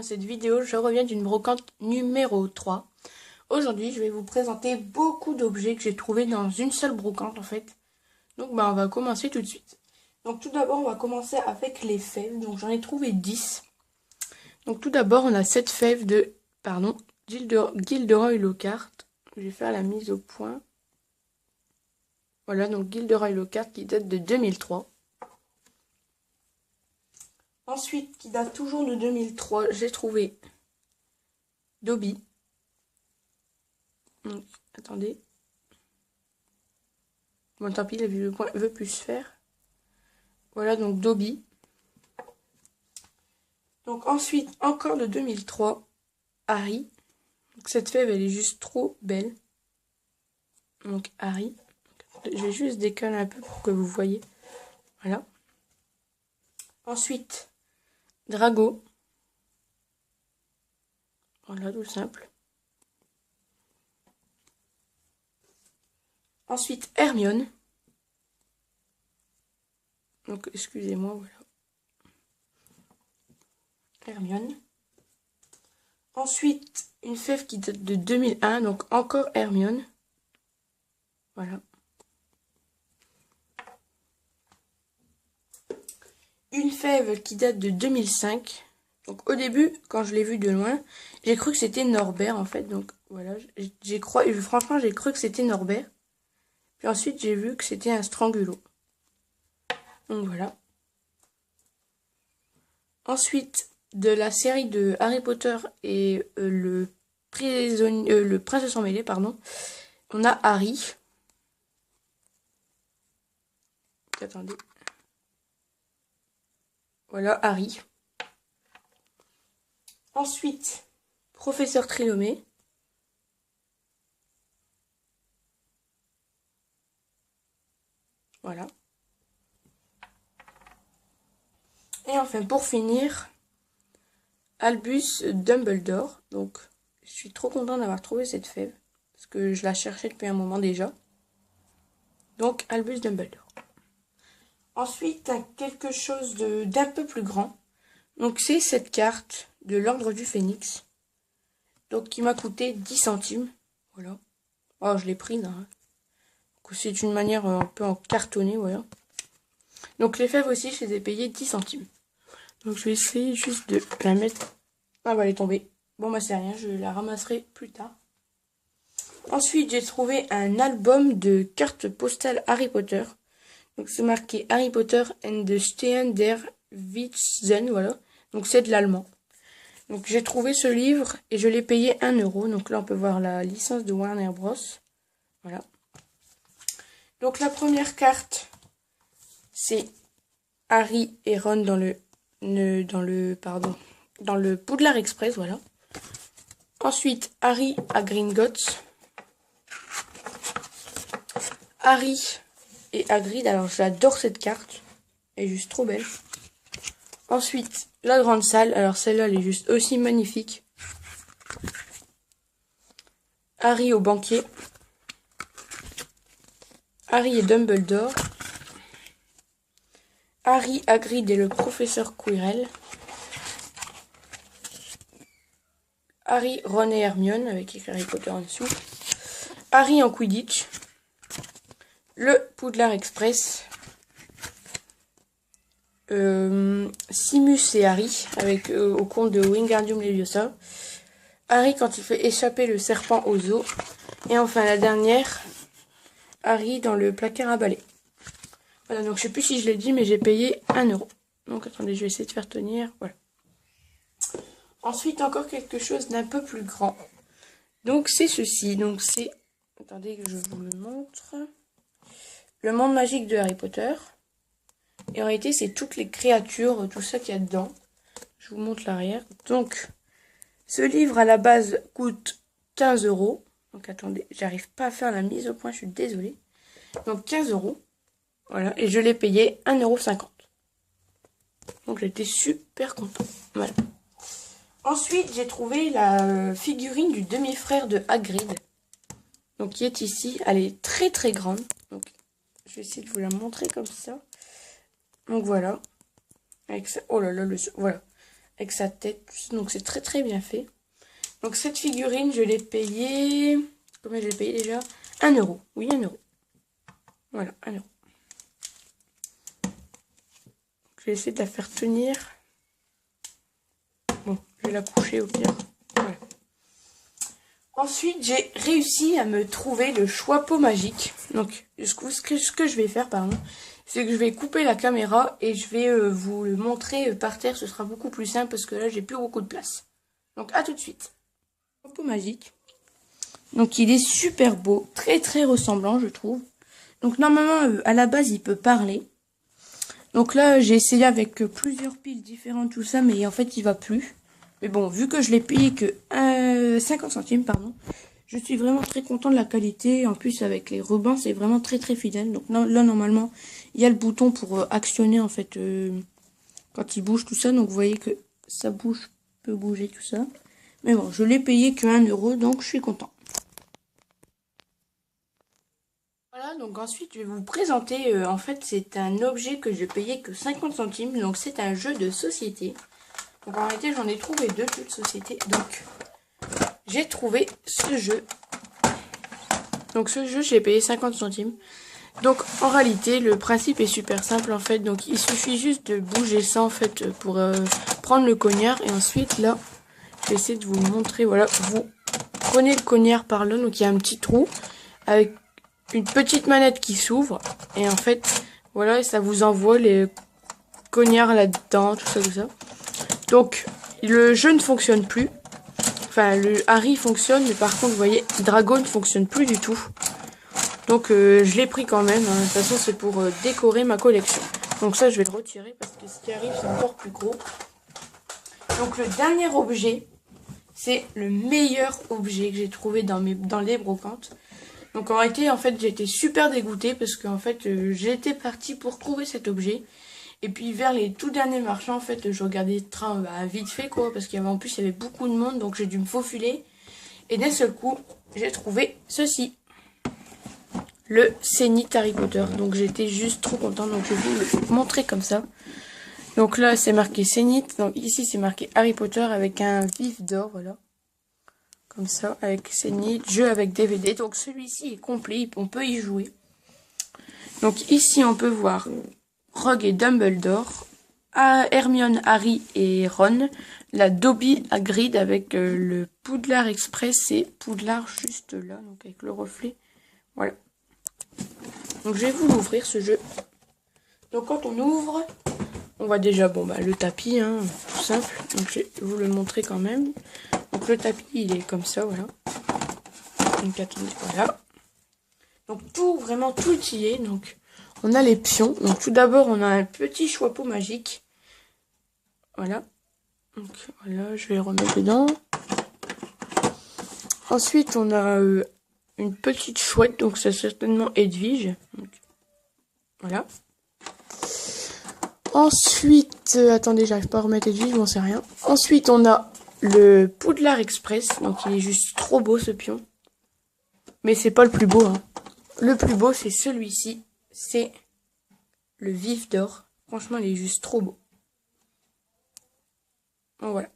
cette vidéo, je reviens d'une brocante numéro 3. Aujourd'hui, je vais vous présenter beaucoup d'objets que j'ai trouvés dans une seule brocante en fait. Donc on va commencer tout de suite. Donc tout d'abord, on va commencer avec les fèves. Donc j'en ai trouvé 10. Donc tout d'abord, on a cette fève de, Gilderoy Lockhart. Je vais faire la mise au point. Voilà, donc Gilderoy Lockhart qui date de 2003. Ensuite, qui date toujours de 2003, j'ai trouvé Dobby. Donc, attendez. Bon, tant pis, la vue de point veut plus se faire. Voilà, donc Dobby. Donc ensuite, encore de 2003, Harry. Donc, cette fève, elle est juste trop belle. Donc Harry. Je vais juste décaler un peu pour que vous voyez. Voilà. Ensuite, Drago. Voilà, tout simple. Ensuite, Hermione. Donc, excusez-moi, voilà. Hermione. Ensuite, une fève qui date de 2001, donc encore Hermione. Voilà. Une fève qui date de 2005. Donc au début, quand je l'ai vue de loin, j'ai cru que c'était Norbert en fait. Donc voilà, franchement j'ai cru que c'était Norbert. Puis ensuite j'ai vu que c'était un Strangulo. Donc voilà. Ensuite, de la série de Harry Potter et le prince de sang mêlé, pardon, on a Harry. Attendez. Voilà, Harry. Ensuite, professeur Trilomé. Voilà. Et enfin, pour finir, Albus Dumbledore. Donc, je suis trop content d'avoir trouvé cette fève. Parce que je la cherchais depuis un moment déjà. Donc, Albus Dumbledore. Ensuite, quelque chose d'un peu plus grand. Donc, c'est cette carte de l'Ordre du Phénix. Donc, qui m'a coûté 10 centimes. Voilà. Oh, je l'ai pris là. C'est une manière un peu en cartonné, voilà. Donc, les fèves aussi, je les ai payées 10 centimes. Donc, je vais essayer juste de la mettre. Ah, bah, elle est tombée. Bon, bah, c'est rien, je la ramasserai plus tard. Ensuite, j'ai trouvé un album de cartes postales Harry Potter. Donc, c'est marqué Harry Potter and the Stein der Weisen, voilà. Donc, c'est de l'allemand. Donc, j'ai trouvé ce livre et je l'ai payé 1 euro. Donc, là, on peut voir la licence de Warner Bros. Voilà. Donc, la première carte, c'est Harry et Ron dans le Poudlard Express, voilà. Ensuite, Harry à Gringotts. Harry et Hagrid, alors j'adore cette carte. Elle est juste trop belle. Ensuite, la grande salle, alors celle-là, elle est juste aussi magnifique. Harry au banquier. Harry et Dumbledore. Harry, Hagrid et le professeur Quirrell. Harry, Ron et Hermione, avec écrit Harry Potter en dessous. Harry en Quidditch. Le Poudlard Express. Simus et Harry, avec au compte de Wingardium Leviosa. Harry quand il fait échapper le serpent au zoo. Et enfin la dernière, Harry dans le placard à balai. Voilà, donc je sais plus si je l'ai dit, mais j'ai payé 1 euro. Donc attendez, je vais essayer de faire tenir. Voilà. Ensuite, encore quelque chose d'un peu plus grand. Donc c'est ceci. Donc c'est... Attendez que je vous le montre. Le monde magique de Harry Potter. Et en réalité, c'est toutes les créatures, tout ça qu'il y a dedans. Je vous montre l'arrière. Donc, ce livre à la base coûte 15 euros. Donc attendez, j'arrive pas à faire la mise au point, je suis désolée. Donc 15 euros. Voilà, et je l'ai payé 1,50 €. Donc j'étais super content. Voilà. Ensuite, j'ai trouvé la figurine du demi-frère de Hagrid. Donc qui est ici. Elle est très très grande. Donc je vais essayer de vous la montrer comme ça. Donc voilà. Avec ça. Oh là là, voilà. avec sa tête. Donc c'est très très bien fait. Donc cette figurine, je l'ai payée... Combien je l'ai payée déjà? 1 euro. Oui, 1 euro. Voilà, 1 euro. Je vais essayer de la faire tenir. Bon, je vais la coucher au pire. Voilà. Ensuite, j'ai réussi à me trouver le Choix-peau magique. Donc, ce que je vais faire, pardon, c'est que je vais couper la caméra et je vais vous le montrer par terre. Ce sera beaucoup plus simple parce que là, j'ai plus beaucoup de place. Donc, à tout de suite. Choix-peau magique. Donc, il est super beau, très très ressemblant, je trouve. Donc, normalement, à la base, il peut parler. Donc là, j'ai essayé avec plusieurs piles différentes, tout ça, mais en fait, il va plus. Mais bon, vu que je l'ai payé que 50 centimes, pardon, je suis vraiment très content de la qualité. En plus, avec les rubans, c'est vraiment très très fidèle. Donc là, normalement, il y a le bouton pour actionner, en fait, quand il bouge, tout ça. Donc vous voyez que ça bouge, peut bouger, tout ça. Mais bon, je l'ai payé que 1 euro, donc je suis content. Voilà, donc ensuite je vais vous présenter, en fait c'est un objet que je payais que 50 centimes, donc c'est un jeu de société. Donc en réalité j'en ai trouvé 2 jeux de société, donc j'ai trouvé ce jeu. Donc ce jeu j'ai payé 50 centimes. Donc en réalité le principe est super simple en fait, donc il suffit juste de bouger ça en fait pour prendre le cognard. Et ensuite là, je vais essayer de vous montrer, voilà, vous prenez le cognard par là, donc il y a un petit trou avec une petite manette qui s'ouvre et en fait voilà, ça vous envoie les cognards là-dedans, tout ça. Donc le jeu ne fonctionne plus, enfin le Harry fonctionne, mais par contre vous voyez Dragon ne fonctionne plus du tout. Donc je l'ai pris quand même, hein. De toute façon c'est pour décorer ma collection. Donc ça je vais le retirer parce que ce qui arrive c'est encore plus gros. Donc le dernier objet, c'est le meilleur objet que j'ai trouvé dans les brocantes. Donc en réalité, en fait, j'étais super dégoûtée parce qu'en fait, j'étais partie pour trouver cet objet. Et puis vers les tout derniers marchands, en fait, je regardais le train vite fait, quoi, parce qu'en plus, il y avait beaucoup de monde, donc j'ai dû me faufiler. Et d'un seul coup, j'ai trouvé ceci. Le Zénith Harry Potter. Donc j'étais juste trop contente, donc je vais vous le montrer comme ça. Donc là, c'est marqué Zénith. Donc ici, c'est marqué Harry Potter avec un vif d'or, voilà. Comme ça, avec Zénith, jeu avec DVD. Donc celui-ci est complet, on peut y jouer. Donc ici, on peut voir Rogue et Dumbledore, Hermione, Harry et Ron, la Dobby Hagrid avec le Poudlard Express et Poudlard juste là, donc avec le reflet. Voilà. Donc je vais vous l'ouvrir ce jeu. Donc quand on ouvre, on voit déjà le tapis, hein, tout simple. Donc je vais vous le montrer quand même. Donc le tapis il est comme ça, voilà. Donc attendez, voilà. Donc vraiment tout y est. Donc on a les pions. Donc tout d'abord on a un petit Choix-peau magique. Voilà. Donc voilà, je vais le remettre dedans. Ensuite on a une petite chouette, donc c'est certainement Edwige. Donc, voilà. Ensuite, attendez, j'arrive pas à remettre Edwige, je m'en sais rien. Ensuite on a le Poudlard Express, donc il est juste trop beau ce pion. Mais c'est pas le plus beau, hein. Le plus beau c'est celui-ci, c'est le vif d'or. Franchement il est juste trop beau. Donc, voilà.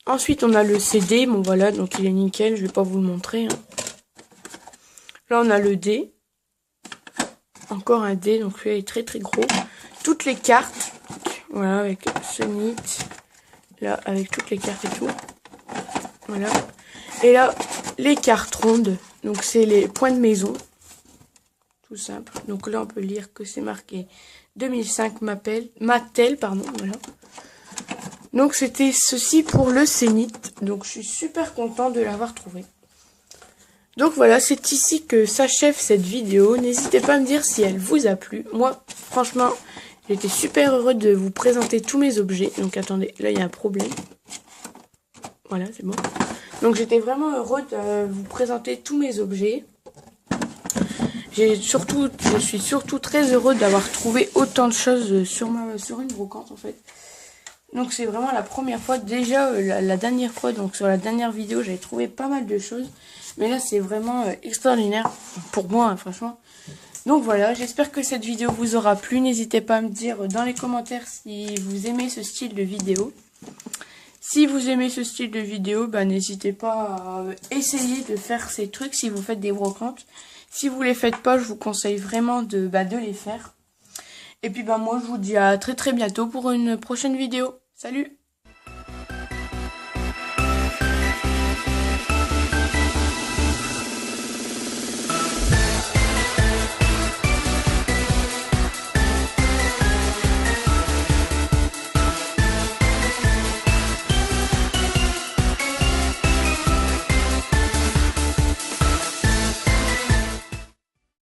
Ensuite on a le CD, bon voilà, donc il est nickel, je vais pas vous le montrer, hein. Là on a le dé. Encore un dé, donc lui il est très très gros. Toutes les cartes, voilà, avec Zénith. Là, avec toutes les cartes et tout. Voilà. Et là, les cartes rondes. Donc, c'est les points de maison. Tout simple. Donc là, on peut lire que c'est marqué 2005 Mattel, pardon. Voilà. Donc, c'était ceci pour le Zénith. Donc, je suis super content de l'avoir trouvé. Donc, voilà, c'est ici que s'achève cette vidéo. N'hésitez pas à me dire si elle vous a plu. Moi, franchement... J'étais super heureux de vous présenter tous mes objets. Donc attendez, là il y a un problème. Voilà, c'est bon. Donc j'étais vraiment heureux de vous présenter tous mes objets. Je suis surtout très heureux d'avoir trouvé autant de choses sur une brocante en fait. Donc c'est vraiment la première fois. Déjà la dernière fois, donc sur la dernière vidéo, j'avais trouvé pas mal de choses. Mais là c'est vraiment extraordinaire pour moi, hein, franchement. Donc voilà, j'espère que cette vidéo vous aura plu. N'hésitez pas à me dire dans les commentaires si vous aimez ce style de vidéo. Si vous aimez ce style de vidéo, bah, n'hésitez pas à essayer de faire ces trucs si vous faites des brocantes. Si vous les faites pas, je vous conseille vraiment de les faire. Et puis bah, moi je vous dis à très bientôt pour une prochaine vidéo. Salut!